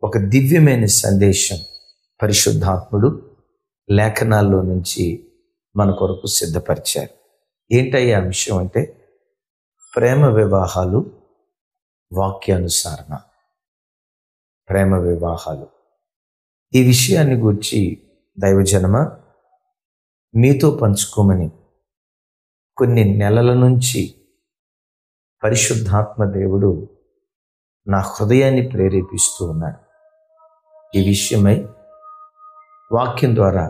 ఒక దివ్యమైన సందేశం పరిశుద్ధాత్ముడు లేఖనాల్లో నుంచి మన కొరకు సిద్ధపరిచారు. ఏంటయ్యే అంశం అంటే ప్రేమ వివాహాలు వాక్యానుసారణ. ప్రేమ వివాహాలు ఈ విషయాన్ని గురించి దైవజనమ మీతో పంచుకోమని కొన్ని నెలల నుంచి పరిశుద్ధాత్మ దేవుడు నా హృదయాన్ని ప్రేరేపిస్తూ ఉన్నాడు. ఈ విషయమై వాక్యం ద్వారా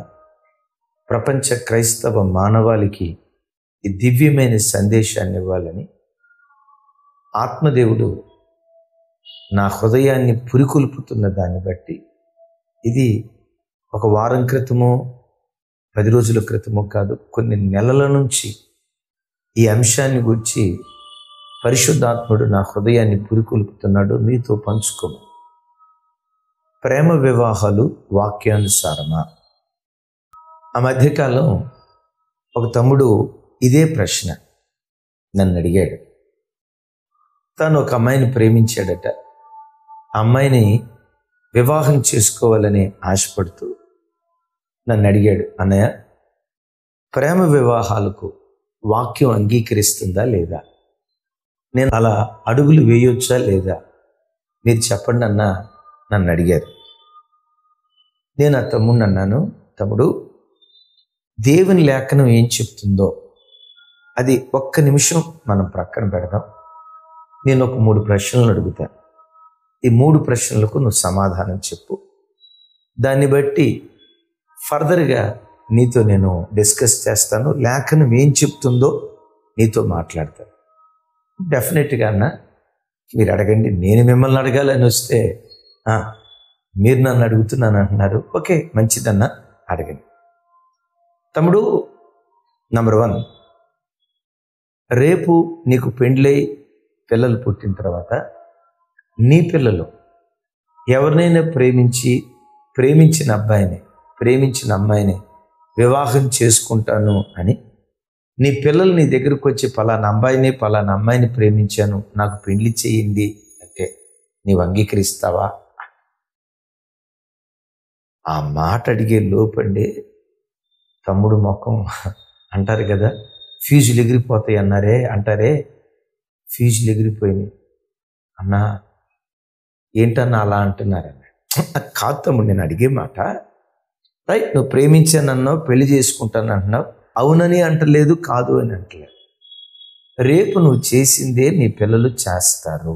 ప్రపంచ క్రైస్తవ మానవాళికి ఈ దివ్యమైన సందేశాన్ని ఇవ్వాలని ఆత్మదేవుడు నా హృదయాన్ని పురికొల్పుతున్న దాన్ని బట్టి ఇది ఒక వారం క్రితమో 10 రోజుల క్రితమో కాదు, కొన్ని నెలల నుంచి ఈ అంశాన్ని గురించి పరిశుద్ధాత్ముడు నా హృదయాన్ని పురికొల్పుతున్నాడు. మీతో పంచుకోమని. ప్రేమ వివాహాలు వాక్యానుసారమా? ఆ మధ్యకాలం ఒక తమ్ముడు ఇదే ప్రశ్న నన్ను అడిగాడు. తాను ఒక అమ్మాయిని ప్రేమించాడట. ఆ అమ్మాయిని వివాహం చేసుకోవాలని ఆశపడుతూ నన్ను అడిగాడు, అన్నయ్య, ప్రేమ వివాహాలకు వాక్యం అంగీకరిస్తుందా లేదా? నేను అలా అడుగులు వేయొచ్చా లేదా? మీరు చెప్పండి అన్న నన్ను అడిగారు. నేను ఆ తమ్ముడిని అన్నాను, తమ్ముడు, దేవుని లేఖనం ఏం చెప్తుందో అది ఒక్క నిమిషం మనం ప్రక్కన పెడదాం. నేను ఒక 3 ప్రశ్నలు అడుగుతాను. ఈ 3 ప్రశ్నలకు నువ్వు సమాధానం చెప్పు. దాన్ని బట్టి ఫర్దర్గా నీతో నేను డిస్కస్ చేస్తాను. లేఖనం ఏం చెప్తుందో నీతో మాట్లాడతాను. డెఫినెట్గా అన్న, మీరు అడగండి, నేను మిమ్మల్ని అడగాలని వస్తే మీరు నన్ను అడుగుతున్నాను అంటున్నారు. ఓకే, మంచిదన్నా, అడగండి. తమ్ముడు, నంబర్ 1, రేపు నీకు పెండ్లై పిల్లలు పుట్టిన తర్వాత నీ పిల్లలు ఎవరినైనా ప్రేమించిన అబ్బాయిని, ప్రేమించిన అమ్మాయిని వివాహం చేసుకుంటాను అని నీ పిల్లలు నీ దగ్గరకు వచ్చి పలానా అబ్బాయిని పలానా అమ్మాయిని ప్రేమించాను, నాకు పెళ్లి చేయింది అంటే నీవు అంగీకరిస్తావా? ఆ మాట అడిగే లోపండి తమ్ముడు ముఖం అంటారు కదా, ఫీజులు ఎగిరిపోతాయి అంటారే, ఫీజులు ఎగిరిపోయినాయి. అన్నా, ఏంటన్నా అలా అంటున్నారన్న. కాదు తమ్ముడు, నేను అడిగే మాట రైట్. నువ్వు ప్రేమించానన్నావు, పెళ్లి చేసుకుంటాను అంటున్నావు, అవునని అంటలేదు, కాదు అని అంటలేదు. రేపు నువ్వు చేసిందే నీ పిల్లలు చేస్తారు.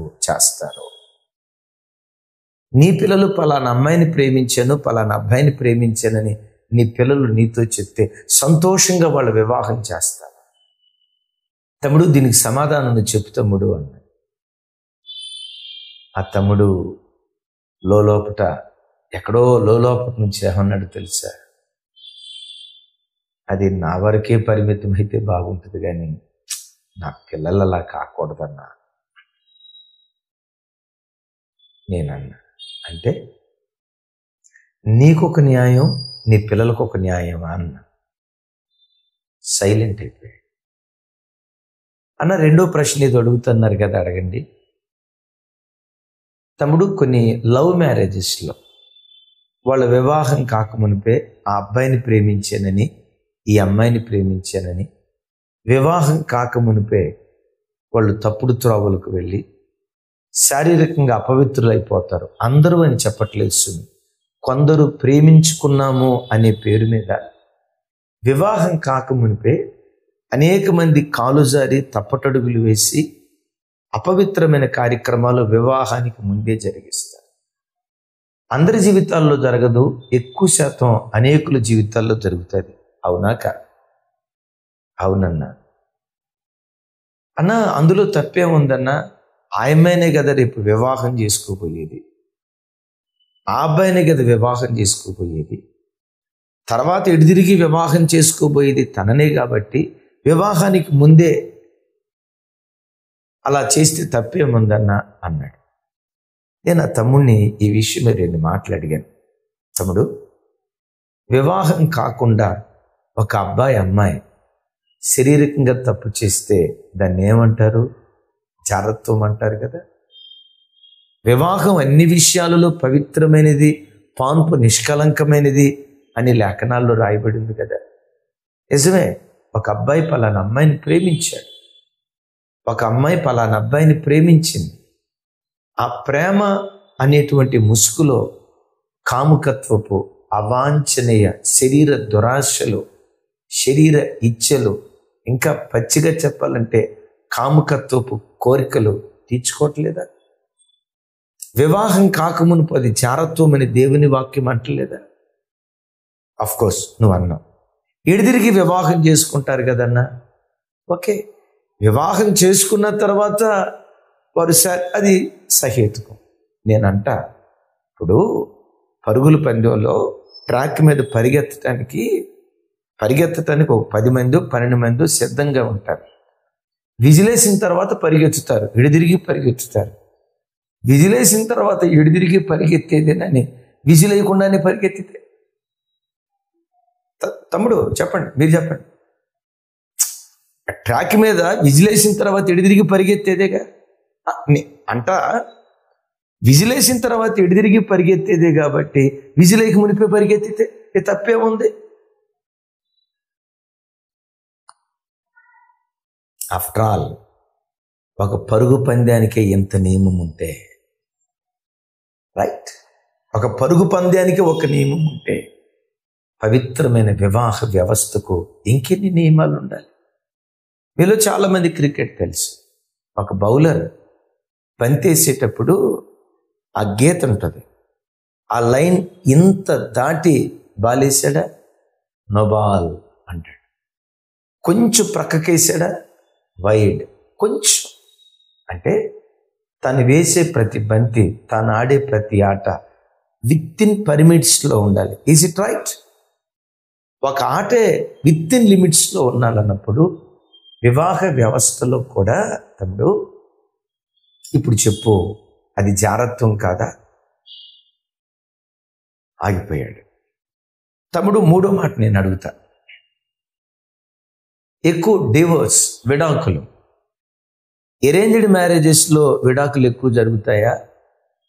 నీ పిల్లలు పలానా అమ్మాయిని ప్రేమించాను, పలానా అబ్బాయిని ప్రేమించానని నీ పిల్లలు నీతో చెప్తే సంతోషంగా వాళ్ళు వివాహం చేస్తారు. తమ్ముడు, దీనికి సమాధానం నువ్వు చెప్పు తమ్ముడు అన్నాడు. ఆ తమ్ముడు లోపట ఎక్కడో లోపట నుంచి ఏమన్నాడు తెలుసా? అది నా వరకే పరిమితం అయితే బాగుంటుంది, కానీ నా పిల్లలు అలా కాకూడదన్నా నేనన్నా. అంటే నీకొక న్యాయం, నీ పిల్లలకు ఒక న్యాయమా అన్న. సైలెంట్ అయిపోయాడు. అన్న, 2వ ప్రశ్న ఏదో అడుగుతున్నారు కదా, అడగండి. తమ్ముడు, కొన్ని లవ్ మ్యారేజెస్లో వాళ్ళ వివాహం కాకమునిపే ఆ అబ్బాయిని ప్రేమించానని ఈ అమ్మాయిని ప్రేమించానని వివాహం కాకమునిపే వాళ్ళు తప్పుడు త్రోవలకు వెళ్ళి శారీరకంగా అపవిత్రులైపోతారు. అందరూ అని చెప్పట్లేదు, కొందరు ప్రేమించుకున్నాము అనే పేరు మీద వివాహం కాకమునిపే అనేక మంది కాలుజారి తప్పటడుగులు వేసి అపవిత్రమైన కార్యక్రమాలు వివాహానికి ముందే జరిగిస్తారు. అందరి జీవితాల్లో జరగదు, ఎక్కువ శాతం అనేకుల జీవితాల్లో జరుగుతుంది. అవునా కాదు? అవునన్నా. అన్నా, అందులో తప్పే ఉందన్నా. ఆ అమ్మాయినే కదా రేపు వివాహం చేసుకోబోయేది, ఆ అబ్బాయినే కదా వివాహం చేసుకోబోయేది, తర్వాత ఎడిదిరిగి వివాహం చేసుకోబోయేది తననే. కాబట్టి వివాహానికి ముందే అలా చేస్తే తప్పేముందన్నా అన్నాడు. నేను ఆ తమ్ముడిని ఈ విషయం 2 మాటలు అడిగాను. తమ్ముడు, వివాహం కాకుండా ఒక అబ్బాయి అమ్మాయి శారీరకంగా తప్పు చేస్తే దాన్ని ఏమంటారు? జారత్వం అంటారు కదా. వివాహం అన్ని విషయాలలో పవిత్రమైనది, పాన్పు నిష్కలంకమైనది అని లేఖనాల్లో రాయబడింది కదా. నిజమే, ఒక అబ్బాయి పలానా అమ్మాయిని ప్రేమించాడు, ఒక అమ్మాయి పలానా అబ్బాయిని ప్రేమించింది. ఆ ప్రేమ అనేటువంటి ముసుగులో కాముకత్వపు అవాంఛనీయ శరీర దురాశలు, శరీర ఇచ్ఛలు, ఇంకా పచ్చిగా చెప్పాలంటే కాముకత్వపు కోరికలు తీర్చుకోవట్లేదా? వివాహం కాకమునుపు అది జారత్వం అని దేవుని వాక్యం అంటలేదా? కోర్స్ నువ్వు అన్నావు ఎడిదిరిగి వివాహం చేసుకుంటారు కదన్నా. ఓకే, వివాహం చేసుకున్న తర్వాత వారు అది సహేతుకం. నేనంట ఇప్పుడు పరుగుల పందెంలో ట్రాక్ మీద పరిగెత్తడానికి ఒక 10 మంది 12 మంది సిద్ధంగా ఉంటారు. విజిలేసిన తర్వాత పరిగెత్తుతారు, ఎడిదిరిగి పరిగెత్తుతారు. విజిలేసిన తర్వాత ఎడిదిరిగి పరిగెత్తేదేనని విజిలేయకుండానే పరిగెత్తితే తమ్ముడు చెప్పండి, మీరు చెప్పండి. ట్రాక్ మీద విజిలేసిన తర్వాత ఎడిదిరిగి పరిగెత్తేదేగా అంట. విజిలేసిన తర్వాత ఎడిదిరిగి పరిగెత్తేదే కాబట్టి విజిలేకి మునిపే పరిగెత్తితే తప్పేముంది? ఆఫ్టర్ ఆల్ ఒక పరుగు పందానికే ఎంత నియమం ఉంటే, రైట్, ఒక పరుగు పందానికి ఒక నియమం ఉంటే పవిత్రమైన వివాహ వ్యవస్థకు ఇంకెన్ని నియమాలు ఉండాలి? మీలో చాలామంది క్రికెట్ తెలుసు. ఒక బౌలర్ బంతేసేటప్పుడు ఆ గీత ఉంటుంది, ఆ లైన్ ఇంత దాటి బాలేసాడా నో బాల్ అంటాడు. కొంచెం ప్రక్కకేసాడా వైడ్. కొంచెం అంటే తను వేసే ప్రతి బంతి, తాను ఆడే ప్రతి ఆట విత్-ఇన్ పరిమిట్స్లో ఉండాలి. Is it right? ఒక ఆటే విత్-ఇన్ లిమిట్స్లో ఉండాలన్నప్పుడు వివాహ వ్యవస్థలో కూడా తమ్ముడు ఇప్పుడు చెప్పు, అది జారత్వం కాదా? ఆగిపోయాడు. తమ్ముడు మూడో మాట నేను అడుగుతా, ఎక్కువ డివోర్స్, విడాకులు, అరేంజ్డ్ మ్యారేజెస్లో విడాకులు ఎక్కువ జరుగుతాయా?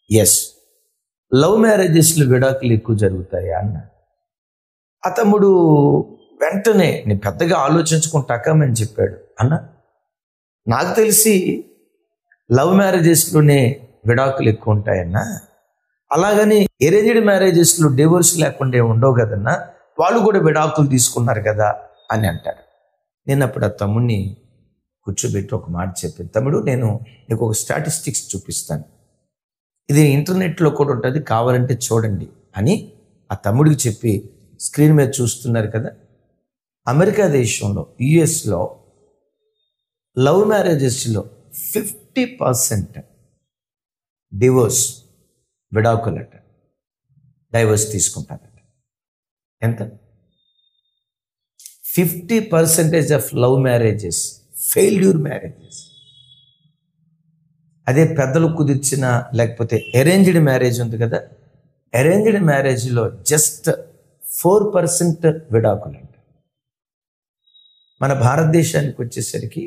ఎస్. లవ్ మ్యారేజెస్లో విడాకులు ఎక్కువ జరుగుతాయా అన్న ఆ తమ్ముడు వెంటనే నేను పెద్దగా ఆలోచించుకుంటాకమని చెప్పాడు. అన్న నాకు తెలిసి లవ్ మ్యారేజెస్లోనే విడాకులు ఎక్కువ ఉంటాయన్నా, అలాగని అరేంజ్డ్ మ్యారేజెస్లో డివోర్స్ లేకుండా ఉండవు కదన్నా, వాళ్ళు కూడా విడాకులు తీసుకున్నారు కదా అని అంటాడు. నేను అప్పుడు ఆ తమ్ముడిని కూర్చోబెట్టి ఒక మాట చెప్పాను, తమ్ముడు నేను నీకు ఒక స్టాటిస్టిక్స్ చూపిస్తాను, ఇది ఇంటర్నెట్లో కూడా ఉంటుంది, కావాలంటే చూడండి అని ఆ తమ్ముడికి చెప్పి స్క్రీన్ మీద చూస్తున్నారు కదా. అమెరికా దేశంలో, యుఎస్లో లవ్ మ్యారేజెస్లో 50% డివోర్స్, విడాకులట, డైవర్స్ తీసుకుంటారట. ఎంత? 50% of love marriages failure marriages. అదే పెద్దలు కుదిర్చిన లేకపోతే అరేంజ్డ్ మ్యారేజ్ ఉంది కదా, అరేంజ్డ్ మ్యారేజ్లో జస్ట్ 4% విడాకులు అంట. మన భారతదేశానికి వచ్చేసరికి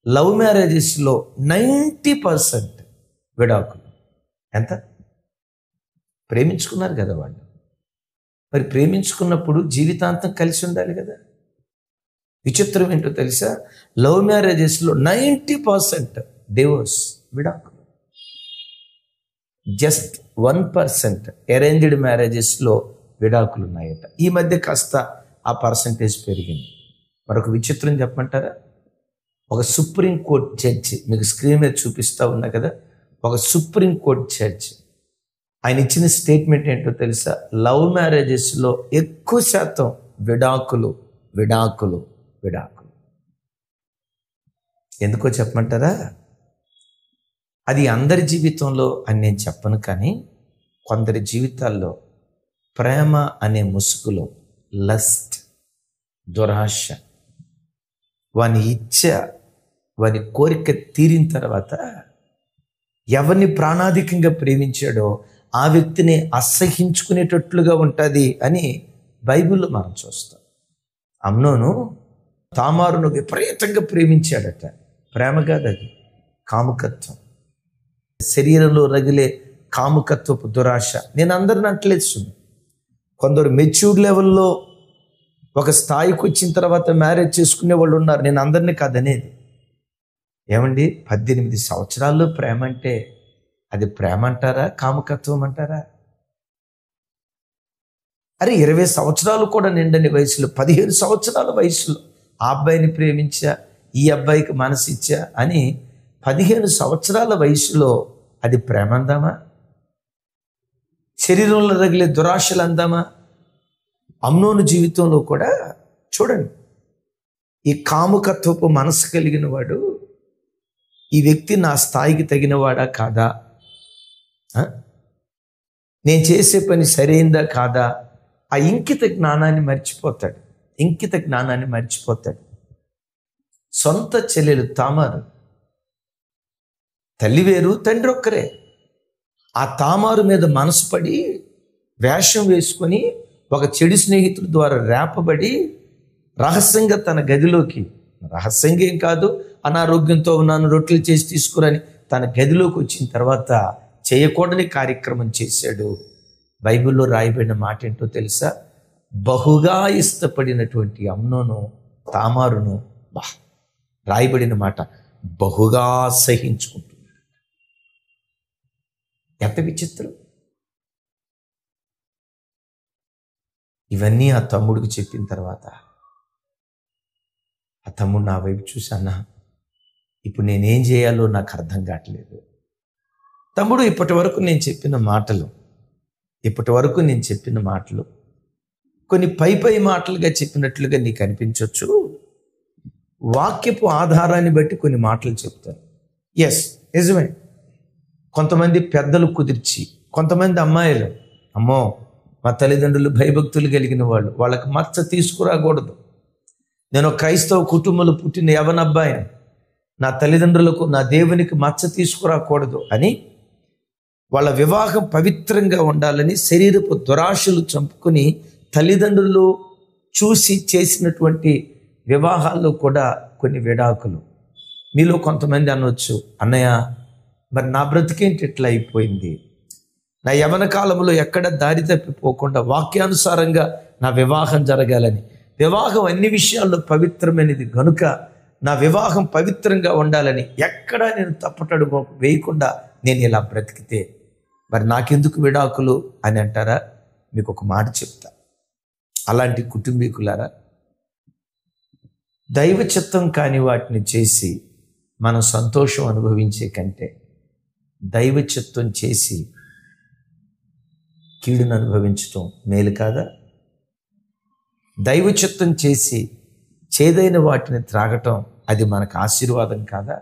లవ్ మ్యారేజెస్లో 90% విడాకులు. ఎంత? ప్రేమించుకున్నారు కదా వాళ్ళు, మరి ప్రేమించుకున్నప్పుడు జీవితాంతం కలిసి ఉండాలి కదా. విచిత్రం ఏంటో తెలుసా, లవ్ మ్యారేజెస్లో 90% డివోర్స్, విడాకులు. జస్ట్ 1% అరేంజ్డ్ మ్యారేజెస్లో విడాకులు ఉన్నాయట. ఈ మధ్య కాస్త ఆ పర్సంటేజ్ పెరిగింది. మరొక విచిత్రం చెప్పమంటారా? ఒక సుప్రీంకోర్టు జడ్జి, మీకు స్క్రీన్ మీద చూపిస్తూ ఉన్నా కదా, ఒక సుప్రీంకోర్టు జడ్జి ఆయన ఇచ్చిన స్టేట్మెంట్ ఏంటో తెలుసా, లవ్ మ్యారేజెస్లో ఎక్కువ శాతం విడాకులు, విడాకులు, విడాకులు. ఎందుకో చెప్పమంటారా? అది అందరి జీవితంలో అని నేను చెప్పను, కానీ కొందరి జీవితాల్లో ప్రేమ అనే ముసుగులో లస్ట్, దురాశ, వాని ఇచ్చ, వాని కోరిక తీరిన తర్వాత ఎవరిని ప్రాణాధికంగా ప్రేమించాడో ఆ వ్యక్తిని అసహించుకునేటట్లుగా ఉంటుంది అని బైబిల్లో మనం చూస్తాం. అమ్నోను తామారును విపరీతంగా ప్రేమించాడట. ప్రేమ కాదు, అది కాముకత్వం. శరీరంలో రగిలే కాముకత్వపు దురాశ. నేను అందరిని అంటలేదు. కొందరు మెచ్యూర్డ్ లెవెల్లో ఒక స్థాయికి వచ్చిన తర్వాత మ్యారేజ్ చేసుకునే వాళ్ళు ఉన్నారు. నేను అందరినీ కాదనేది. ఏమండి, 18 సంవత్సరాల్లో ప్రేమ అంటే అది ప్రేమ అంటారా, కాముకత్వం అంటారా? అరే 20 సంవత్సరాలు కూడా నిండని వయసులో, 15 సంవత్సరాల వయసులో ఆ అబ్బాయిని ప్రేమించా, ఈ అబ్బాయికి మనసిచ్చా అని 15 సంవత్సరాల వయసులో అది ప్రేమ అందామా? శరీరంలో రగిలే దురాశలు అందామా? అమ్నోను జీవితంలో కూడా చూడండి, ఈ కాముకత్వపు మనసు కలిగిన వాడు, ఈ వ్యక్తి నా స్థాయికి తగినవాడా కాదా, నేను చేసే పని సరైందా కాదా, ఆ ఇంకిత జ్ఞానాన్ని మర్చిపోతాడు. సొంత చెల్లెలు తామారు, తల్లి వేరు తండ్రి ఒక్కరే. ఆ తామారు మీద మనసు పడి వేషం వేసుకొని ఒక చెడు స్నేహితుడి ద్వారా రేపబడి రహస్యంగా తన గదిలోకి, రహస్యంగా ఏం కాదు, అనారోగ్యంతో ఉన్నాను రొట్టెలు చేసి తీసుకురని తన గదిలోకి వచ్చిన తర్వాత చేయకూడని కార్యక్రమం చేశాడు. బైబిల్లో రాయబడిన మాట ఏంటో తెలుసా? బహుగా ఇష్టపడినటువంటి అమ్నోను తామారును రాయబడిన మాట బహుగా సహించుకుంటుంది. ఎంత విచిత్రం! ఇవన్నీ ఆ తమ్ముడికి చెప్పిన తర్వాత ఆ తమ్ముడు నా వైపు చూసానా, ఇప్పుడు నేనేం చేయాలో నాకు అర్థం కావట్లేదు. తమ్ముడు, ఇప్పటి వరకు నేను చెప్పిన మాటలు కొన్ని పై మాటలుగా చెప్పినట్లుగా నీకు అనిపించవచ్చు. వాక్యపు ఆధారాన్ని బట్టి కొన్ని మాటలు చెప్తాను. ఎస్, నిజమే. కొంతమంది పెద్దలు కుదిర్చి, కొంతమంది అమ్మాయిలు, అమ్మో మా తల్లిదండ్రులు భయభక్తులు కలిగిన వాళ్ళు, వాళ్ళకి మచ్చ తీసుకురాకూడదు, నేను క్రైస్తవ కుటుంబంలో పుట్టిన యవనబ్బాయిని, నా తల్లిదండ్రులకు నా దేవునికి మచ్చ తీసుకురాకూడదు అని వాళ్ళ వివాహం పవిత్రంగా ఉండాలని శరీరపు దురాశలు చంపుకొని తల్లిదండ్రులు చూసి చేసినటువంటి వివాహాల్లో కూడా కొన్ని విడాకులు. మీలో కొంతమంది అనవచ్చు, అన్నయ్య మరి నా బ్రతికేంటి ఇట్లా అయిపోయింది, నా యవన కాలంలో ఎక్కడ దారి తప్పిపోకుండా వాక్యానుసారంగా నా వివాహం జరగాలని, వివాహం అన్ని విషయాల్లో పవిత్రమైనది కనుక నా వివాహం పవిత్రంగా ఉండాలని ఎక్కడా నేను తప్పటడుగు వేయకుండా నేను ఇలా బ్రతికితే మరి నాకెందుకు విడాకులు అని అంటారా? మీకు ఒక మాట చెప్తా. అలాంటి కుటుంబీకులారా, దైవ చిత్తం కాని వాటిని చేసి మనం సంతోషం అనుభవించే కంటే దైవ చిత్తం చేసి కీడును అనుభవించటం మేలు కాదా? దైవ చిత్తం చేసి చేదైన వాటిని త్రాగటం అది మనకు ఆశీర్వాదం కాదా?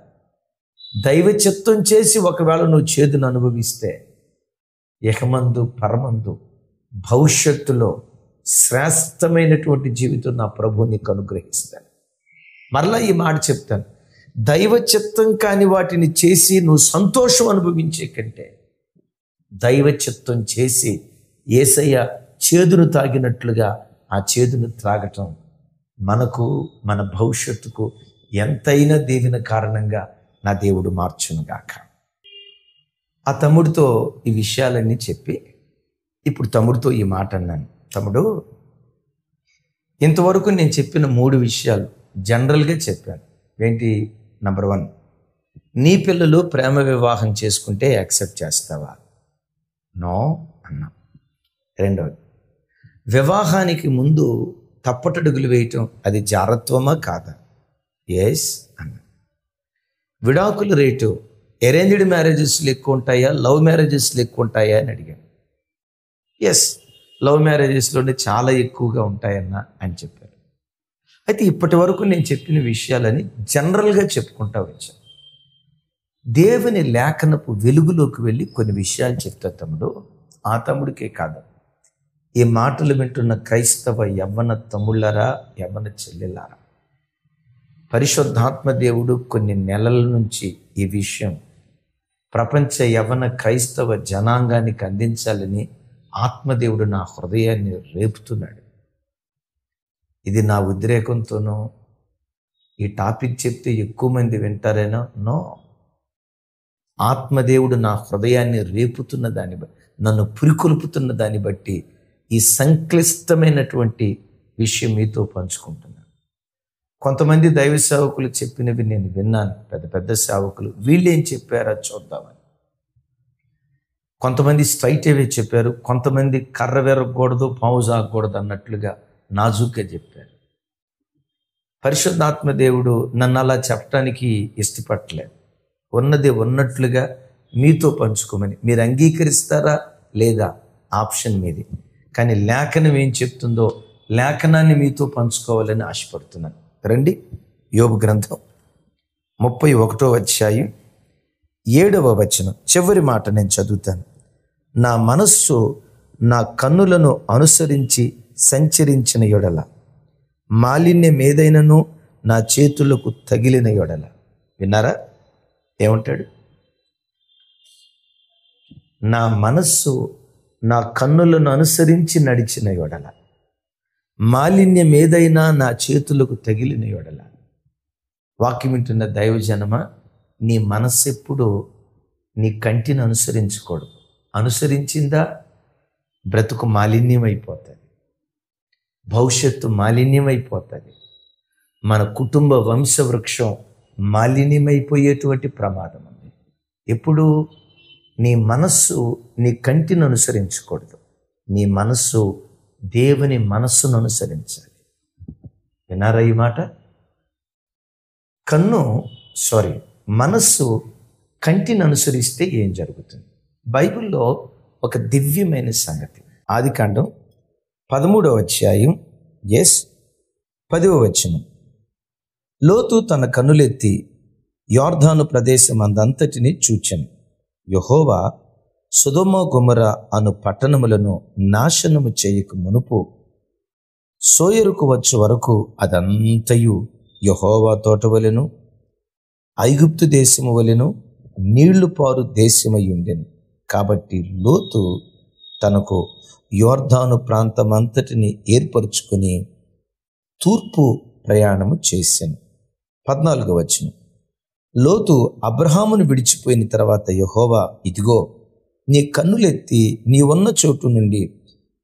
దైవ చిత్తం చేసి ఒకవేళ నువ్వు చేదును అనుభవిస్తే ఇహమందు పరమందు భవిష్యత్తులో శ్రేష్టమైనటువంటి జీవితం నా ప్రభువు నీకు అనుగ్రహిస్తాను. మరలా ఈ మాట చెప్తాను, దైవ చిత్తం కాని వాటిని చేసి నువ్వు సంతోషం అనుభవించే కంటే దైవ చిత్తం చేసి యేసయ్య చేదును తాగినట్లుగా ఆ చేదును త్రాగటం మనకు, మన భవిష్యత్తుకు ఎంతైనా దీవెన కారణంగా నా దేవుడు మార్చునుగాక. ఆ తమ్ముడితో ఈ విషయాలన్నీ చెప్పి ఇప్పుడు తమ్ముడితో ఈ మాట అన్నాను. తమ్ముడు, ఇంతవరకు నేను చెప్పిన 3 విషయాలు జనరల్గా చెప్పాను. ఏంటి? నంబర్ 1, నీ పిల్లలు ప్రేమ వివాహం చేసుకుంటే యాక్సెప్ట్ చేస్తావా? నో అన్నా. 2వ, వివాహానికి ముందు తప్పటడుగులు వేయటం అది జారత్వమా కాదా? ఎస్ అన్నా. విడాకుల రేటు అరేంజ్డ్ మ్యారేజెస్లు ఎక్కువ ఉంటాయా, లవ్ మ్యారేజెస్లు ఎక్కువ ఉంటాయా అని అడిగాను. ఎస్, లవ్ మ్యారేజెస్లోనే చాలా ఎక్కువగా ఉంటాయన్నా అని చెప్పారు. అయితే ఇప్పటి వరకు నేను చెప్పిన విషయాలని జనరల్గా చెప్పుకుంటా వచ్చాను. దేవుని లేఖనపు వెలుగులోకి వెళ్ళి కొన్ని విషయాలు చెప్తా తమ్ముడు. ఆ తమ్ముడికే కాదు, ఈ మాటలు వింటున్న క్రైస్తవ యవ్వన తమ్ముళ్ళారా, యవ్వన చెల్లెలారా, పరిశుద్ధాత్మ దేవుడు కొన్ని నెలల నుంచి ఈ విషయం ప్రపంచ యవ్వన క్రైస్తవ జనాంగానికి అందించాలని ఆత్మదేవుడు నా హృదయాన్ని రేపుతున్నాడు. ఇది నా ఉద్రేకంతోనో, ఈ టాపిక్ చెప్తే ఎక్కువ మంది వింటారేనో, నో. ఆత్మదేవుడు నా హృదయాన్ని రేపుతున్న దాన్ని బట్టి, నన్ను పురికొల్పుతున్న దాన్ని బట్టి ఈ సంక్లిష్టమైనటువంటి విషయం మీతో పంచుకుంటున్నాను. కొంతమంది దైవ సేవకులు చెప్పినవి నేను విన్నాను, పెద్ద పెద్ద సేవకులు. వీళ్ళేం చెప్పారో చూద్దామని. కొంతమంది స్ట్రైట్ అవే చెప్పారు, కొంతమంది కర్ర విరగకూడదు, పావు సాగకూడదు అన్నట్లుగా నాజూగ్గా చెప్పారు. పరిశుద్ధాత్మ దేవుడు నన్ను అలా చెప్పడానికి ఇష్టపడలేదు. ఉన్నది ఉన్నట్లుగా మీతో పంచుకోమని. మీరు అంగీకరిస్తారా లేదా ఆప్షన్ మీది. కానీ లేఖనం ఏం చెప్తుందో లేఖనాన్ని మీతో పంచుకోవాలని ఆశపడుతున్నాను. రండి, యోబు గ్రంథం 31వ అధ్యాయం 7వ వచనం, చివరి మాట నేను చదువుతాను. నా మనస్సు నా కన్నులను అనుసరించి సంచరించిన యొడల, మాలిన్యం ఏదైనను నా చేతులకు తగిలిన యొడల. విన్నారా ఏమంటాడు? నా మనస్సు నా కన్నులను అనుసరించి నడిచిన యొడల, మాలిన్యం ఏదైనా నా చేతులకు తగిలిన యొడల. వాక్యం వింటున్న దైవజనమ, నీ మనస్సు ఎప్పుడు నీ కంటిని అనుసరించకూడదు. అనుసరించిందా బ్రతుకు మాలిన్యం అయిపోతుంది, భవిష్యత్తు మాలిన్యం అయిపోతుంది, మన కుటుంబ వంశవృక్షం మాలిన్యమైపోయేటువంటి ప్రమాదం ఉంది. ఎప్పుడు నీ మనస్సు నీ కంటిని అనుసరించకూడదు, నీ మనస్సు దేవుని మనస్సును అనుసరించాలి. విన్నారా ఈ మాట? మనస్సు కంటిని అనుసరిస్తే ఏం జరుగుతుంది? బైబిల్లో ఒక దివ్యమైన సంగతి. ఆదికాండం 13వ అధ్యాయం 10వ వచనం. లోతు తన కన్నులెత్తి యొర్దాను ప్రదేశం అందంతటిని చూచెను. యెహోవా సొదొమ గొమొర అను పట్టణములను నాశనము చేయక మునుపు సోయరుకు వచ్చు వరకు అదంతయు యెహోవా తోటవలెను, ఐగుప్తు దేశము వలెను నీళ్లు పారు దేశమై ఉండెను. కాబట్టి లోతు తనకు యొర్దాను ప్రాంతమంతటిని ఏర్పరచుకుని తూర్పు ప్రయాణము చేశాను. 14వ వచనం. లోతు అబ్రహామును విడిచిపోయిన తర్వాత యెహోవా, ఇదిగో నీ కన్నులెత్తి నీ ఉన్న చోటు నుండి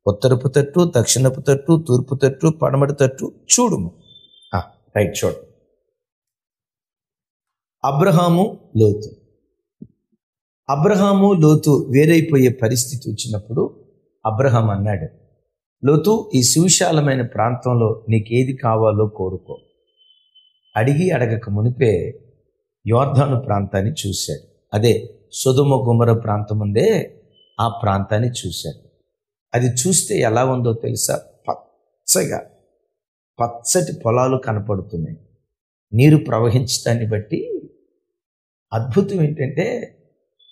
ఉత్తరపు తట్టు, దక్షిణపు తట్టు, తూర్పు తట్టు, పడమటి తట్టు చూడుము. రైట్, చూడు. అబ్రహాము లోతు వేరైపోయే పరిస్థితి వచ్చినప్పుడు అబ్రహాం అన్నాడు, లోతు, ఈ సువిశాలమైన ప్రాంతంలో నీకేది కావాలో కోరుకో. అడగక మునిపే యొర్దాను ప్రాంతాన్ని చూశాడు. అదే సొదొమ గొమొర ప్రాంతం ఉందే, ఆ ప్రాంతాన్ని చూశాడు. అది చూస్తే ఎలా ఉందో తెలుసా? పచ్చటి పొలాలు కనపడుతున్నాయి. నీరు ప్రవహించడాన్ని బట్టి అద్భుతం ఏంటంటే,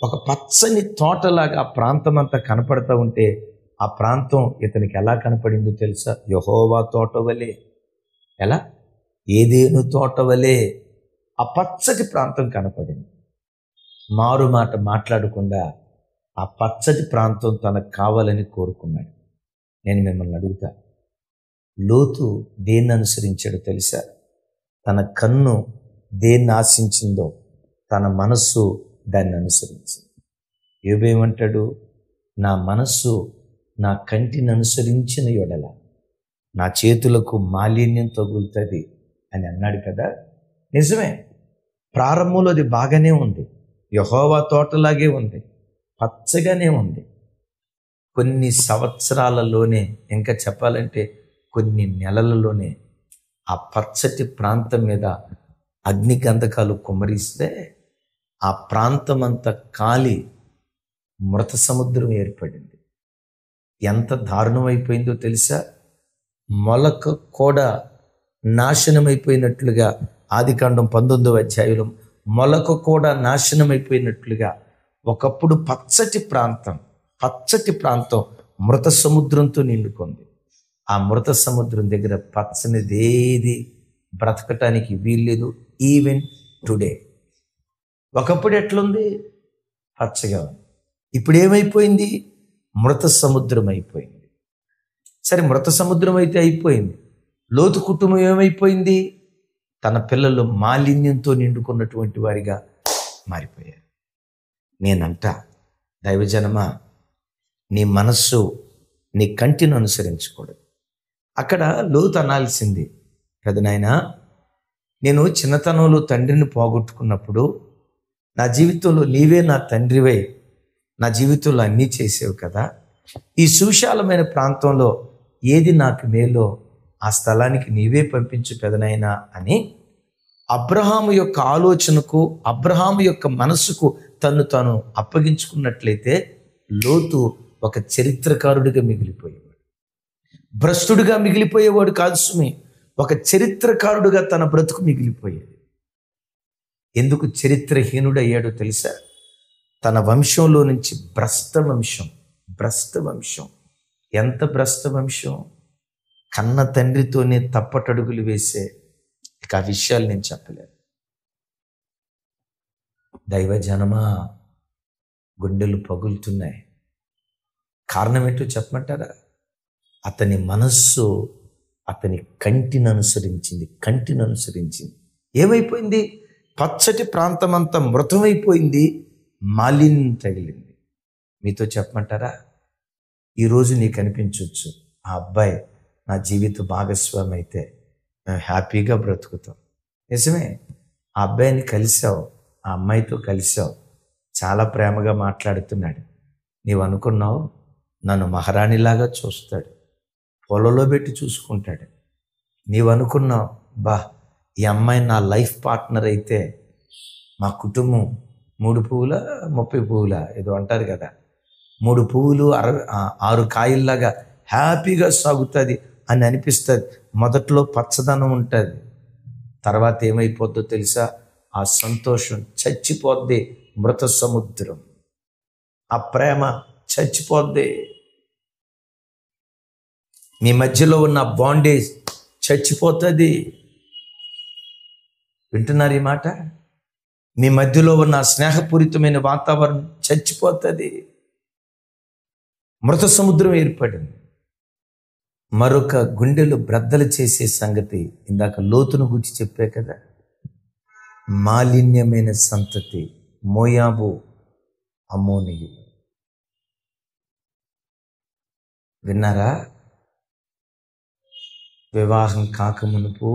ఒక పచ్చని తోటలాగా ఆ ప్రాంతం అంతా కనపడతా ఉంటే ఆ ప్రాంతం ఇతనికి ఎలా కనపడిందో తెలుసా? యెహోవా తోట వలె. ఎలా? ఏదేను తోట వలె ఆ పచ్చటి ప్రాంతం కనపడింది. మారు మాట మాట్లాడకుండా ఆ పచ్చటి ప్రాంతం తనకు కావాలని కోరుకున్నాడు. నేను మిమ్మల్ని అడుగుతా, లోతు దేన్ని అనుసరించాడో తెలుసా? తన కన్ను దేన్ని ఆశించిందో తన మనస్సు దాన్ని అనుసరించింది. యోబేమంటాడు? నా మనస్సు నా కంటిని అనుసరించిన యొడల నా చేతులకు మాలిన్యం తగులుతుంది అని అన్నాడు కదా. నిజమే, ప్రారంభంలో అది బాగానే ఉంది, యెహోవా తోటలాగే ఉంది, పచ్చగానే ఉంది. కొన్ని సంవత్సరాలలోనే, ఇంకా చెప్పాలంటే కొన్ని నెలలలోనే ఆ పచ్చటి ప్రాంతం మీద అగ్నిగంధకాలు కుమ్మరిస్తే ఆ ప్రాంతం అంతా కాలి మృత సముద్రం ఏర్పడింది. ఎంత దారుణమైపోయిందో తెలుసా? మొలక కూడా నాశనమైపోయినట్లుగా, ఆదికాండం 19వ అధ్యాయంలో మొలక కూడా నాశనమైపోయినట్లుగా ఒకప్పుడు పచ్చటి ప్రాంతం మృత సముద్రంతో నిండుకుంది. ఆ మృత సముద్రం దగ్గర పచ్చనిదేది బ్రతకటానికి వీల్లేదు. Even today. ఒకప్పుడు ఎట్లుంది? పచ్చగా ఉంది. ఇప్పుడు ఏమైపోయింది? మృత సముద్రం అయిపోయింది. సరే, మృత సముద్రం అయితే అయిపోయింది. లోతు కుటుంబం ఏమైపోయింది? తన పిల్లలు మాలిన్యంతో నిండుకున్నటువంటి వారిగా మారిపోయారు. నేనంట, దైవజనమా, నీ మనస్సు నీ కంటిని అనుసరించకూడదు. అక్కడ లోతు అనాల్సింది, పెదనాయనా, నేను చిన్నతనంలో తండ్రిని పోగొట్టుకున్నప్పుడు నా జీవితంలో నీవే నా తండ్రివై నా జీవితంలో అన్నీ చేసేవి కదా, ఈ సువిశాలమైన ప్రాంతంలో ఏది నాకు మేలో ఆ స్థలానికి నీవే పంపించు పెదనాయనా అని అబ్రహాము యొక్క ఆలోచనకు, అబ్రహాము యొక్క మనస్సుకు తను తాను అప్పగించుకున్నట్లయితే లోతు ఒక చరిత్రకారుడిగా మిగిలిపోయేవాడు. భ్రష్టుడిగా మిగిలిపోయేవాడు కాదు సుమి, ఒక చరిత్రకారుడిగా తన బ్రతుకు మిగిలిపోయేది. ఎందుకు చరిత్రహీనుడయ్యాడో తెలుసా? తన వంశంలో నుంచి భ్రష్ట వంశం. ఎంత భ్రష్ట వంశం! కన్న తండ్రితోనే తప్పటడుగులు వేసే, ఇక ఆ విషయాలు నేను చెప్పలేను. దైవజనమా, గుండెలు పగులుతున్నాయి. కారణం ఏంటో చెప్పమంటారా? అతని మనస్సు అతని కంటిని అనుసరించింది. ఏమైపోయింది? పచ్చటి ప్రాంతమంతా మృతమైపోయింది, మాలిన్యం తగిలింది. మీతో చెప్పమంటారా? ఈరోజు నీకు అనిపించవచ్చు, ఆ అబ్బాయి నా జీవిత భాగస్వామి అయితే మేము హ్యాపీగా బ్రతుకుతాం. నిజమే, ఆ అబ్బాయిని కలిసావు, ఆ అమ్మాయితో కలిసావు, చాలా ప్రేమగా మాట్లాడుతున్నాడు. నీవు అనుకున్నావు నన్ను మహారాణిలాగా చూస్తాడు, పొలంలో పెట్టి చూసుకుంటాడు. నీవు అనుకున్నావు, బా, ఈ అమ్మాయి నా లైఫ్ పార్ట్నర్ అయితే మా కుటుంబం 3 పువ్వుల 30 పువ్వుల ఏదో అంటారు కదా, 3 పువ్వులు 6 కాయల్లాగా హ్యాపీగా సాగుతుంది అని అనిపిస్తుంది. మొదట్లో పచ్చదనం ఉంటుంది, తర్వాత ఏమైపోద్దో తెలుసా? ఆ సంతోషం చచ్చిపోద్ది, మృత సముద్రం. ఆ ప్రేమ చచ్చిపోద్ది. మీ మధ్యలో ఉన్న బాండేజ్ చచ్చిపోతుంది. వింటున్నారు ఈ మాట? మీ మధ్యలో ఉన్న స్నేహపూరితమైన వాతావరణం చచ్చిపోతుంది. మృత సముద్రం ఏర్పడింది. మరొక గుండెలు బ్రద్దలు చేసే సంగతి ఇందాక లోతును గురించి చెప్పే కదా, మాలిన్యమైన సంతతి మోయాబు, అమ్మోనీయులు. విన్నారా? వివాహం కాకమునుపు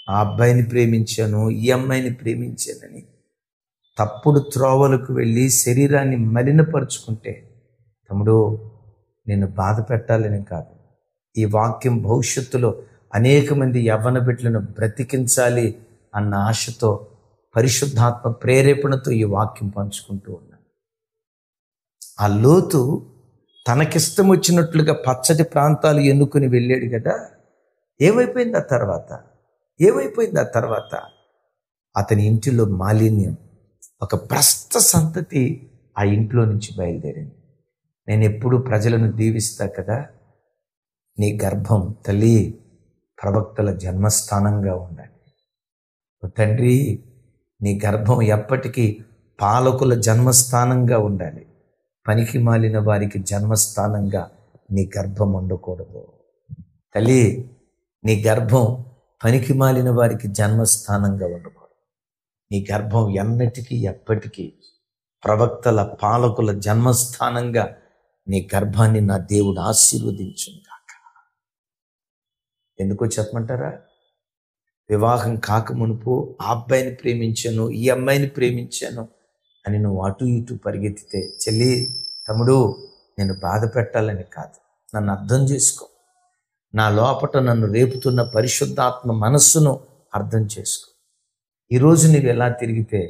ఆ అబ్బాయిని ప్రేమించాను, ఈ అమ్మాయిని ప్రేమించానని తప్పుడు త్రోవలకు వెళ్ళి శరీరాన్ని మలినపరుచుకుంటే, తమ్ముడు, నేను బాధ పెట్టాలని కాదు, ఈ వాక్యం భవిష్యత్తులో అనేక మంది యవ్వన బిడ్డలను బ్రతికించాలి అన్న ఆశతో, పరిశుద్ధాత్మ ప్రేరేపణతో ఈ వాక్యం పంచుకుంటూ ఉన్నాను. ఆ లోతు తనకిష్టం వచ్చినట్లుగా పచ్చటి ప్రాంతాలు ఎన్నుకొని వెళ్ళాడు కదా. ఏమైపోయింది ఆ తర్వాత? అతని ఇంటిలో మాలిన్యం, ఒక భ్రష్ట సంతతి ఆ ఇంట్లో నుంచి బయలుదేరింది. నేను ఎప్పుడూ ప్రజలను దీవిస్తా కదా, నీ గర్భం తల్లి ప్రవక్తల జన్మస్థానంగా ఉండాలి. తండ్రి, నీ గర్భం ఎప్పటికీ పాలకుల జన్మస్థానంగా ఉండాలి. పనికి మాలిన వారికి జన్మస్థానంగా నీ గర్భం ఉండకూడదు. తల్లి, నీ గర్భం పనికి మాలిన వారికి జన్మస్థానంగా ఉండకూడదు. నీ గర్భం ఎన్నటికీ ఎప్పటికీ ప్రవక్తల, పాలకుల జన్మస్థానంగా నీ గర్భాన్ని నా దేవుడు ఆశీర్వదించును గాక. ఎందుకో చెప్పమంటారా? వివాహం కాకమునుపు ఆ అబ్బాయిని ప్రేమించాను, ఈ అమ్మాయిని ప్రేమించాను అని నువ్వు అటు ఇటు పరిగెత్తితే, చెల్లి, తమ్ముడు, నేను బాధ పెట్టాలని కాదు, నన్ను అర్థం చేసుకో. నా లోపట నన్ను రేపుతున్న పరిశుద్ధాత్మ మనస్సును అర్థం చేసుకో. ఈరోజు నీవు ఎలా తిరిగితే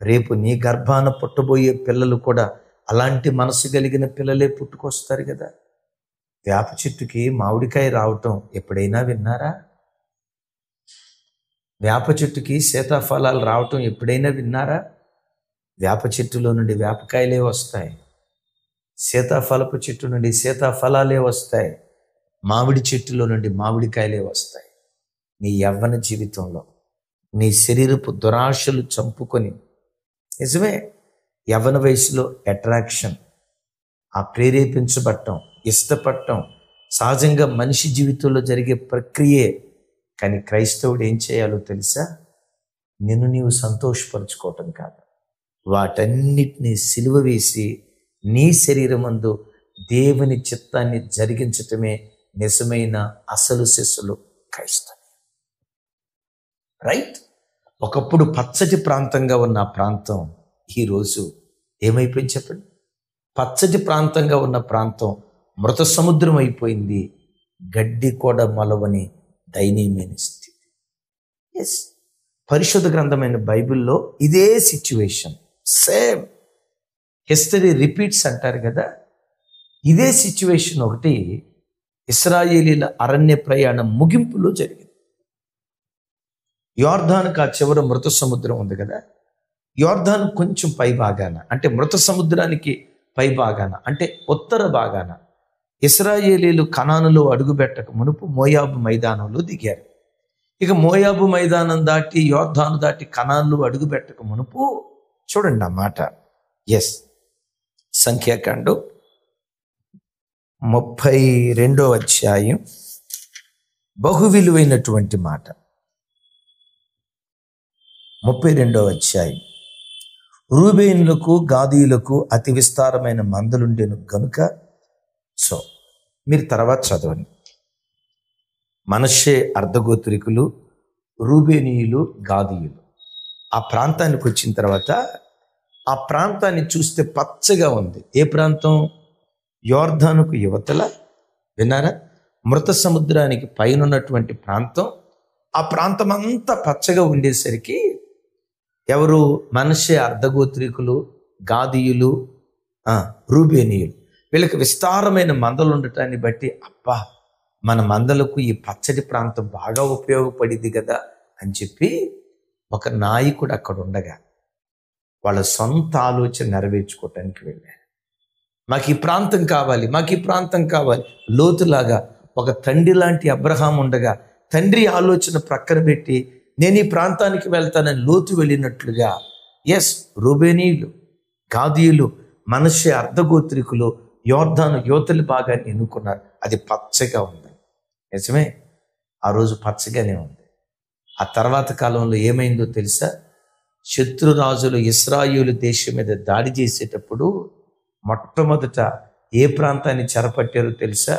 రేపు నీ గర్భాన పుట్టబోయే పిల్లలు కూడా అలాంటి మనసు కలిగిన పిల్లలే పుట్టుకొస్తారు కదా. వేప చెట్టుకి మామిడికాయ రావటం ఎప్పుడైనా విన్నారా? వేప చెట్టుకి సీతాఫలాలు రావటం ఎప్పుడైనా విన్నారా? వేప చెట్టులో నుండి వేపకాయలే వస్తాయి, సీతాఫలపు చెట్టు నుండి సీతాఫలాలే వస్తాయి, మామిడి చెట్టులో నుండి మామిడికాయలే వస్తాయి. నీ యవ్వన జీవితంలో నీ శరీరపు దురాశలు చంపుకొని, నిజమే, యవ్వన వయసులో అట్రాక్షన్, ఆ ప్రేరేపించబడటం, ఇష్టపడటం సహజంగా మనిషి జీవితంలో జరిగే ప్రక్రియే. కానీ క్రైస్తవుడు ఏం చేయాలో తెలుసా? నిన్ను నీవు సంతోషపరచుకోవటం కాదు, వాటన్నిటినీ సిలువ వేసి నీ శరీరమందు దేవుని చిత్తాన్ని జరిగించటమే నిజమైన అసలు శిస్సులు క్రైస్తవం. రైట్? ఒకప్పుడు పచ్చటి ప్రాంతంగా ఉన్న ఆ ప్రాంతం ఈరోజు ఏమైపోయింది చెప్పండి? పచ్చటి ప్రాంతంగా ఉన్న ప్రాంతం మృత సముద్రం అయిపోయింది. గడ్డి కూడా మొలవని దయనీయమైన స్థితి. ఎస్, పరిశుద్ధ గ్రంథమైన బైబిల్లో ఇదే సిచ్యువేషన్, సేమ్ హిస్టరీ రిపీట్స్ అంటారు కదా. ఇదే సిచ్యువేషన్ ఒకటి ఇశ్రాయేలీల అరణ్య ప్రయాణం ముగింపులో జరిగింది. యోర్దానుకు ఆ చివర మృత సముద్రం ఉంది కదా. యోర్దాను కొంచెం పై భాగాన, అంటే మృత సముద్రానికి పై భాగాన, అంటే ఉత్తర భాగాన ఇశ్రాయేలీలు కనానులో అడుగుపెట్టక మునుపు మోయాబు మైదానంలో దిగారు. ఇక మోయాబు మైదానం దాటి యోర్దాను దాటి కనానులో అడుగుపెట్టక మునుపు చూడండి ఆ మాట. ఎస్, సంఖ్యాకాండం 32వ అధ్యాయం బహు విలువైనటువంటి మాట. 32వ అధ్యాయం. రూబేనులకు గాదీయులకు అతి విస్తారమైన మందలుండెను గనుక, సో మీరు తర్వాత చదవండి. మనష్షే అర్ధగోత్రికులు, రూబేనీయులు, గాదీయులు ఆ ప్రాంతానికి వచ్చిన తర్వాత ఆ ప్రాంతాన్ని చూస్తే పచ్చగా ఉంది. ఏ ప్రాంతం? యోర్దానుకు యువతల, విన్నారా, మృత సముద్రానికి పైన ఉన్నటువంటి ప్రాంతం. ఆ ప్రాంతం అంతా పచ్చగా ఉండేసరికి ఎవరు? మనష్షే అర్ధగోత్రికులు, గాదీయులు, రూబేనీయులు, వీళ్ళకి విస్తారమైన మందలు ఉండటాన్ని బట్టి అబ్బా, మన మందలకు ఈ పచ్చటి ప్రాంతం బాగా ఉపయోగపడింది కదా అని చెప్పి ఒక నాయకుడు అక్కడ ఉండగా వాళ్ళ సొంత ఆలోచన నెరవేర్చుకోవటానికి వెళ్ళారు. మాకు ఈ ప్రాంతం కావాలి, మాకు ఈ ప్రాంతం కావాలి. లోతులాగా ఒక తండ్రి లాంటి అబ్రహాం ఉండగా తండ్రి ఆలోచన ప్రక్కన పెట్టి నేను ఈ ప్రాంతానికి వెళ్తానని లోతు వెళ్ళినట్లుగా, ఎస్, రూబేనీయులు, గాదీయులు, మనష్షే అర్ధగోత్రికులు యోర్దాను యువతలి భాగాన్ని ఎన్నుకున్నారు. అది పచ్చగా ఉంది. నిజమే, ఆ రోజు పచ్చగానే ఉంది. ఆ తర్వాత కాలంలో ఏమైందో తెలుసా? శత్రురాజులు ఇశ్రాయేలు దేశం మీద దాడి చేసేటప్పుడు మొట్టమొదట ఏ ప్రాంతాన్ని చెరపట్టారో తెలుసా?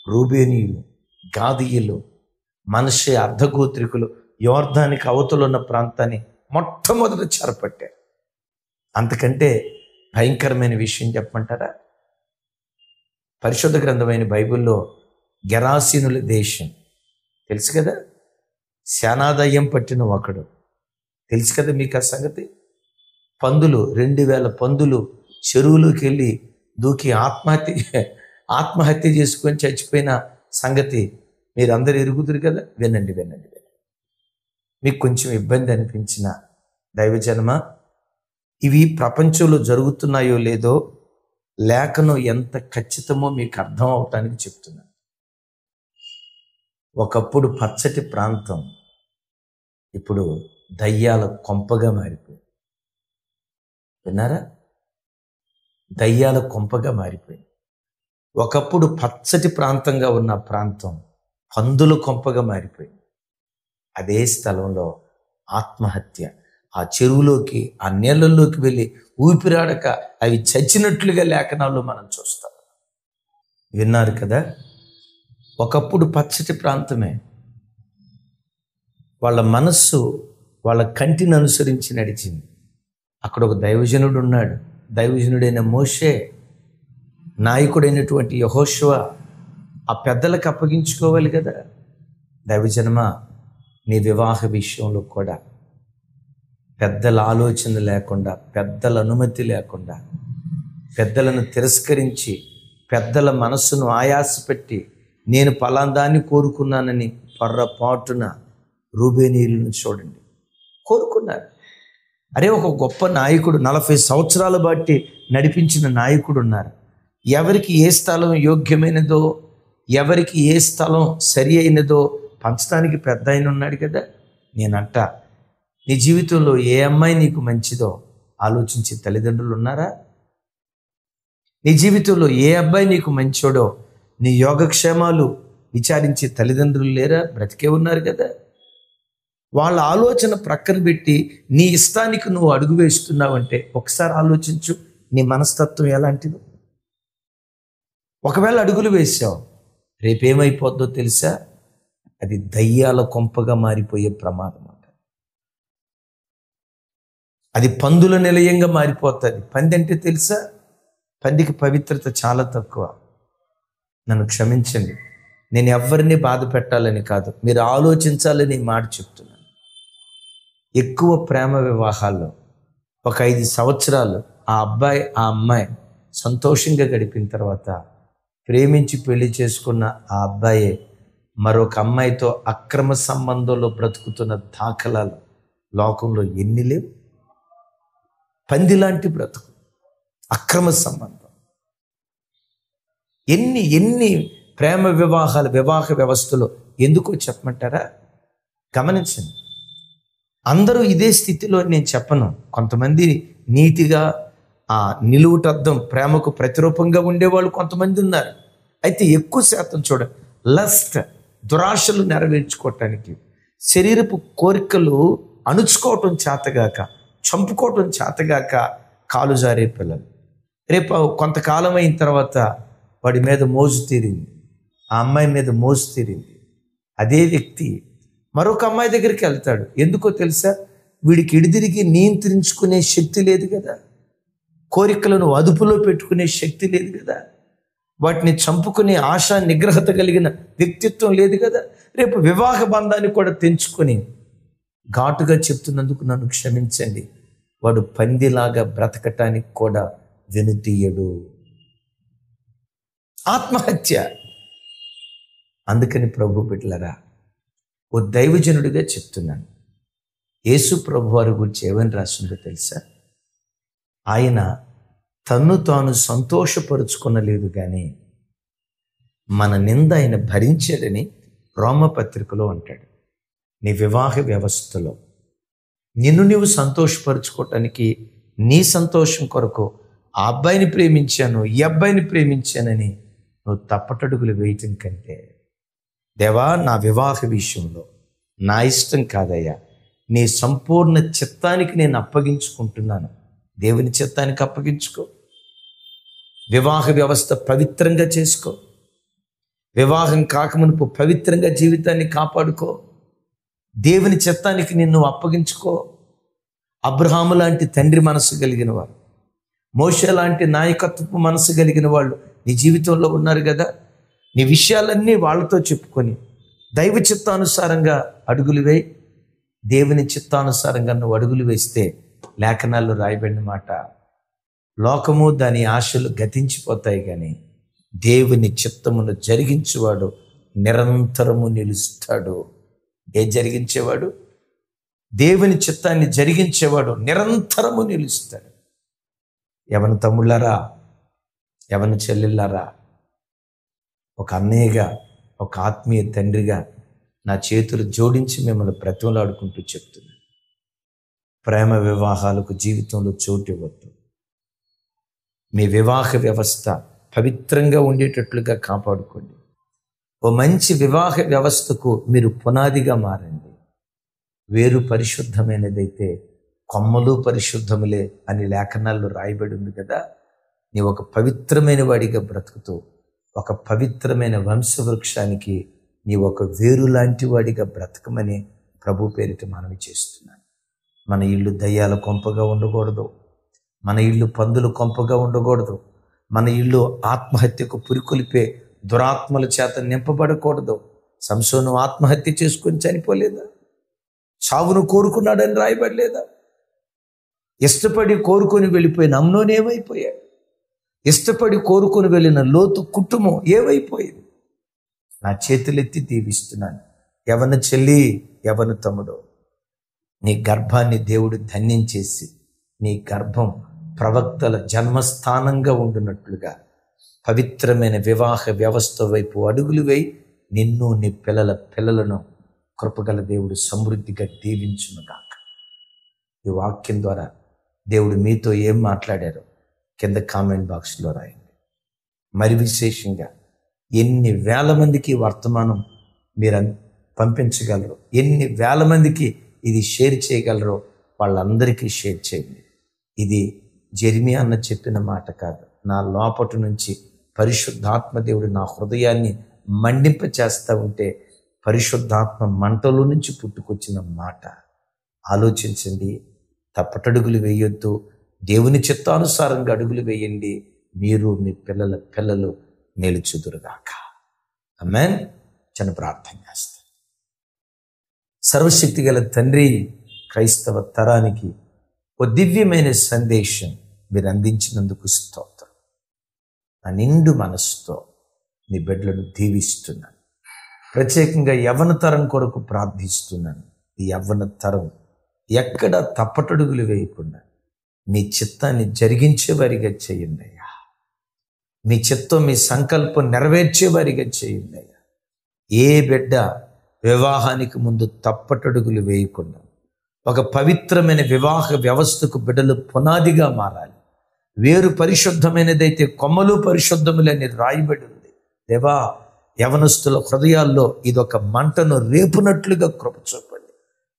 రూబేనీయులు, గాదీయులు, మనష్షే అర్ధగోత్రికులు యోర్దానికి అవతల ఉన్న ప్రాంతాన్ని మొట్టమొదట చెరపట్టారు. అంతకంటే భయంకరమైన విషయం చెప్పమంటారా? పరిశుద్ధ గ్రంథమైన బైబిల్లో గెరాసీనుల దేశం తెలుసు కదా. శానాదయం పట్టిన ఒకడు తెలుసు కదా మీకు ఆ సంగతి. పందులు, 2000 పందులు చెరువులోకి వెళ్ళి దూకి ఆత్మహత్య చేసుకొని చచ్చిపోయిన సంగతి మీరందరూ ఎరుగుదురు కదా. వినండి. మీకు కొంచెం ఇబ్బంది అనిపించిన దైవజనమ, ఇవి ప్రపంచంలో జరుగుతున్నాయో లేదో లేఖనం ఎంత ఖచ్చితమో మీకు అర్థం అవటానికి చెప్తున్నాను. ఒకప్పుడు పచ్చటి ప్రాంతం ఇప్పుడు దయ్యాల కొంపగా మారిపోయింది. విన్నారా? దయ్యాల కొంపగా మారిపోయింది. ఒకప్పుడు పచ్చటి ప్రాంతంగా ఉన్న ప్రాంతం పందుల కొంపగా మారిపోయింది. అదే స్థలంలో ఆత్మహత్య, ఆ చెరువులోకి, ఆ నీళ్ళల్లోకి వెళ్ళి ఊపిరాడక అవి చచ్చినట్లుగా లేఖనాల్లో మనం చూస్తాం. విన్నారు కదా. ఒకప్పుడు పచ్చటి ప్రాంతమే. వాళ్ళ మనస్సు వాళ్ళ కంటిని అనుసరించి నడిచింది. అక్కడ ఒక దైవజనుడు ఉన్నాడు. దైవజనుడైన మోషే, నాయకుడైనటువంటి యెహోషువ ఆ పెద్దలకు అప్పగించుకోవాలి కదా. దైవజనమా, నీ వివాహ విషయంలో కూడా పెద్దల ఆలోచన లేకుండా, పెద్దల అనుమతి లేకుండా, పెద్దలను తిరస్కరించి, పెద్దల మనస్సును ఆయాసపెట్టి నేను పలాందాన్ని కోరుకున్నానని పొర్రపాటున రూబేనీయులను చూడండి కోరుకున్నారు. అరే, ఒక గొప్ప నాయకుడు 40 సంవత్సరాల బట్టి నడిపించిన నాయకుడు ఉన్నారు. ఎవరికి ఏ స్థలం యోగ్యమైనదో, ఎవరికి ఏ స్థలం సరి అయినదో పంచడానికి పెద్ద ఆయన ఉన్నాడు కదా. నేనంట, నీ జీవితంలో ఏ అమ్మాయి నీకు మంచిదో ఆలోచించే తల్లిదండ్రులు ఉన్నారా? నీ జీవితంలో ఏ అబ్బాయి నీకు మంచోడో నీ యోగక్షేమాలు విచారించే తల్లిదండ్రులు లేరా? బ్రతికే ఉన్నారు కదా. వాళ్ళ ఆలోచన ప్రక్కన పెట్టి నీ ఇష్టానికి నువ్వు అడుగు వేస్తున్నావంటే ఒకసారి ఆలోచించు, నీ మనస్తత్వం ఎలాంటిదో. ఒకవేళ అడుగులు వేసావు, రేపేమైపోద్దో తెలుసా? అది దయ్యాల కొంపగా మారిపోయే ప్రమాదం. అది పందుల నిలయంగా మారిపోతుంది. పంది అంటే తెలుసా? పందికి పవిత్రత చాలా తక్కువ. నన్ను క్షమించండి, నేను ఎవరిని బాధ పెట్టాలని కాదు, మీరు ఆలోచించాలని మాట చెప్తున్నాను. ఎక్కువ ప్రేమ వివాహాల్లో ఒక 5 సంవత్సరాలు ఆ అబ్బాయి ఆ అమ్మాయి సంతోషంగా గడిపిన తర్వాత ప్రేమించి పెళ్లి చేసుకున్న ఆ అబ్బాయే మరొక అమ్మాయితో అక్రమ సంబంధంలో బ్రతుకుతున్న దాఖలాలు లోకంలో ఎన్ని లేవు? పంది లాంటి బ్రతుకు, అక్రమ సంబంధం. ఎన్ని ప్రేమ వివాహాలు వివాహ వ్యవస్థలో ఎందుకో చెప్పమంటారా? గమనించండి. అందరూ ఇదే స్థితిలో నేను చెప్పను. కొంతమంది నీతిగా ఆ నిలువుటద్దం ప్రేమకు ప్రతిరూపంగా ఉండేవాళ్ళు కొంతమంది ఉన్నారు. అయితే ఎక్కువ శాతం చూడండి, లస్ట్ దురాశలు నెరవేర్చుకోవటానికి, శరీరపు కోరికలు అణుచుకోవటం చేతగాక, చంపుకోవటం చేతగాక కాలు జారే పిల్లలు. రేపు కొంతకాలం అయిన తర్వాత వాడి మీద మోజు తీరింది, ఆ అమ్మాయి మీద మోజు తీరింది. అదే వ్యక్తి మరొక అమ్మాయి దగ్గరికి వెళ్తాడు. ఎందుకో తెలుసా? వీడికి ఇడిదిరిగి నియంత్రించుకునే శక్తి లేదు కదా, కోరికలను అదుపులో పెట్టుకునే శక్తి లేదు కదా, వాటిని చంపుకునే ఆశా నిగ్రహత కలిగిన వ్యక్తిత్వం లేదు కదా. రేపు వివాహ బంధాన్ని కూడా తెంచుకొని, ఘాటుగా చెప్తున్నందుకు నన్ను క్షమించండి, వాడు పందిలాగా బ్రతకటానికి కూడా వెనుతీయడు. ఆత్మహత్య. అందుకని ప్రభు బిడ్డలారా, ఓ దైవజనుడిగా చెప్తున్నాను, యేసు ప్రభు వారి గురించి ఏమని రాసిందో తెలుసా? ఆయన తన్ను తాను సంతోషపరుచుకొనలేదు కానీ మన నింద ఆయన భరించాడని రోమపత్రికలో అంటాడు. నీ వివాహ వ్యవస్థలో నిన్ను నీవు సంతోషపరుచుకోవటానికి, నీ సంతోషం కొరకు ఆ అబ్బాయిని ప్రేమించాను, ఈ అబ్బాయిని ప్రేమించానని నువ్వు తప్పటడుగులు వేయటం కంటే, దేవా నా వివాహ విషయంలో నా ఇష్టం కాదయ్యా, నీ సంపూర్ణ చిత్తానికి నేను అప్పగించుకుంటున్నాను, దేవుని చిత్తానికి అప్పగించుకో. వివాహ వ్యవస్థ పవిత్రంగా చేసుకో. వివాహం కాకమునుపు పవిత్రంగా జీవితాన్ని కాపాడుకో. దేవుని చిత్తానికి నిన్ను అప్పగించుకో. అబ్రహాము లాంటి తండ్రి మనసు కలిగిన వారు, మోషే లాంటి నాయకత్వపు మనసు కలిగిన వాళ్ళు నీ జీవితంలో ఉన్నారు కదా. నీ విషయాలన్నీ వాళ్ళతో చెప్పుకొని దైవ చిత్తానుసారంగా అడుగులు వేయి. దేవుని చిత్తానుసారంగా నువ్వు అడుగులు వేస్తే లేఖనాల్లో రాయబడిన మాట, లోకము దాని ఆశలు గతించిపోతాయి కానీ దేవుని చిత్తమును జరిగించేవాడు నిరంతరము నిలుస్తాడు. జరిగించేవాడు, దేవుని చిత్తాన్ని జరిగించేవాడు నిరంతరము నిలుస్తాడు. యవన తమ్ముళ్ళారా, యవన చెల్లెళ్ళారా, ఒక అన్నయ్యగా, ఒక ఆత్మీయ తండ్రిగా నా చేతులు జోడించి మిమ్మల్ని బ్రతిమలాడుకుంటూ చెప్తున్నాను, ప్రేమ వివాహాలకు జీవితంలో చోటు ఇవ్వద్దు. మీ వివాహ వ్యవస్థ పవిత్రంగా ఉండేటట్లుగా కాపాడుకోండి. ఓ మంచి వివాహ వ్యవస్థకు మీరు పునాదిగా మారండి. వేరు పరిశుద్ధమైనదైతే కొమ్మలు పరిశుద్ధములే అని లేఖనాల్లో రాయబడి ఉంది కదా. నీవు ఒక పవిత్రమైన వాడిగా బ్రతుకుతూ ఒక పవిత్రమైన వంశవృక్షానికి నీవు ఒక వేరు లాంటి వాడిగా బ్రతకమని ప్రభు పేరిట మనవి చేస్తున్నాను. మన ఇల్లు దయ్యాల కొంపగా ఉండకూడదు, మన ఇల్లు పందుల కొంపగా ఉండకూడదు, మన ఇల్లు ఆత్మహత్యకు పురికొలిపే దురాత్మల చేత నింపబడకూడదు. సంసోను ఆత్మహత్య చేసుకొని చనిపోలేదా? చావును కోరుకున్నాడని రాయబడలేదా? ఇష్టపడి కోరుకొని వెళ్ళిపోయిన అమ్నోను ఏమైపోయాడు? ఇష్టపడి కోరుకొని వెళ్ళిన లోతు కుటుంబం ఏమైపోయింది? నా చేతులెత్తి దీవిస్తున్నాను. యవన చెల్లి, యవన తమ్ముడు, నీ గర్భాన్ని దేవుడు ధన్యం చేసి నీ గర్భం ప్రవక్తల జన్మస్థానంగా ఉండునట్లుగా పవిత్రమైన వివాహ వ్యవస్థ వైపు అడుగులు వేయి. నిన్ను నీ పిల్లలను కృపగల దేవుడు సమృద్ధిగా దీవించునుగాక. ఈ వాక్యం ద్వారా దేవుడు మీతో ఏం మాట్లాడారో కింద కామెంట్ బాక్స్లో రాయండి. మరి విశేషంగా ఎన్ని వేల మందికి వర్తమానం మీరు పంపించగలరు, ఎన్ని వేల మందికి ఇది షేర్ చేయగలరో వాళ్ళందరికీ షేర్ చేయండి. ఇది జెర్మియా అన్న చెప్పిన మాట కాదు, నా లోపటి నుంచి పరిశుద్ధాత్మ దేవుడు నా హృదయాన్ని మండింప చేస్తూ ఉంటే పరిశుద్ధాత్మ మంటలో నుంచి పుట్టుకొచ్చిన మాట. ఆలోచించండి, తప్పటడుగులు వేయొద్దు, దేవుని చిత్తానుసారంగా అడుగులు వేయండి. మీరు మీ పిల్లలు నిలుచుదురుగాక. ఆమేన్. చిన్న ప్రార్థన చేస్తాను. సర్వశక్తి గల తండ్రి, క్రైస్తవ తరానికి ఓ దివ్యమైన సందేశం మీరు అందించినందుకు స్తోత్రం. నా నిండు మనసుతో నీ బిడ్డలను దీవిస్తున్నాను. ప్రత్యేకంగా యవ్వన తరం కొరకు ప్రార్థిస్తున్నాను. ఈ యవ్వన తరం ఎక్కడ తప్పటడుగులు వేయకుండా మీ చిత్తాన్ని జరిగించేవారిగా చేయండి అయ్యా. మీ చిత్తం, మీ సంకల్పం నెరవేర్చేవారిగా చేయండి అయ్యా. ఏ బిడ్డ వివాహానికి ముందు తప్పటడుగులు వేయకుండా ఒక పవిత్రమైన వివాహ వ్యవస్థకు బిడ్డలు పునాదిగా మారాలి. వేరు పరిశుద్ధమైనదైతే కొమ్మలు పరిశుద్ధములని రాయబడి ఉంది. దేవా, యవనస్తుల హృదయాల్లో ఇదొక మంటను రేపునట్లుగా కృప చూపండి.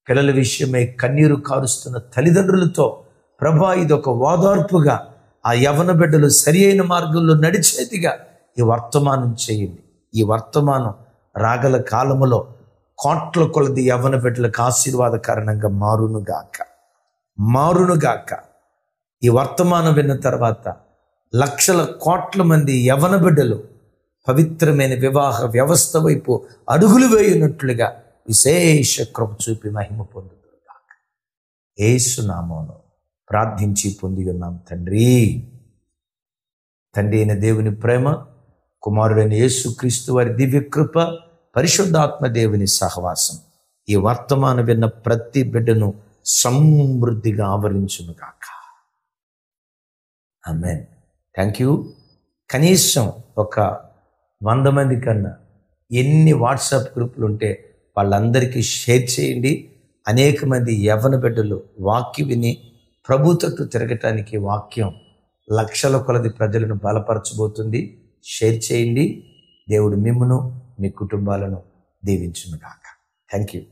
పిల్లల విషయమై కన్నీరు కారుస్తున్న తల్లిదండ్రులతో ప్రభా, ఇదొక ఓదార్పుగా ఆ యవన బిడ్డలు సరి అయిన మార్గంలో నడిచేదిగా ఈ వర్తమానం చేయండి. ఈ వర్తమానం రాగల కాలములో కోట్ల కొలది యవన బిడ్డలకు ఆశీర్వాద కారణంగా మారునుగాక. ఈ వర్తమానం విన్న తర్వాత లక్షల కోట్ల మంది యవన బిడ్డలు పవిత్రమైన వివాహ వ్యవస్థ వైపు అడుగులు వేయునట్లుగా విశేష కృప చూపి మహిమ పొందుదురుగాక. యేసు నామములో ప్రార్థించి పొంది ఉన్నాం తండ్రి. తండ్రి అయిన దేవుని ప్రేమ, కుమారుడైన యేసుక్రీస్తు వారి దివ్య కృప, పరిశుద్ధాత్మ దేవుని సహవాసం ఈ వర్తమానం విన్న ప్రతి బిడ్డను సమృద్ధిగా ఆవరించునుగాక. ఆమేన్. Thank you. కనీసం ఒక 100 మంది కన్నా ఎన్ని వాట్సాప్ గ్రూపులు ఉంటే వాళ్ళందరికీ షేర్ చేయండి. అనేక మంది యవ్వన బిడ్డలు వాక్యం విని ప్రభు తట్టు తిరగటానికి వాక్యం లక్షల కొలది ప్రజలను బలపరచబోతుంది. షేర్ చేయండి. దేవుడు మిమ్మును, మీ కుటుంబాలను దీవించునుగాక. Thank you.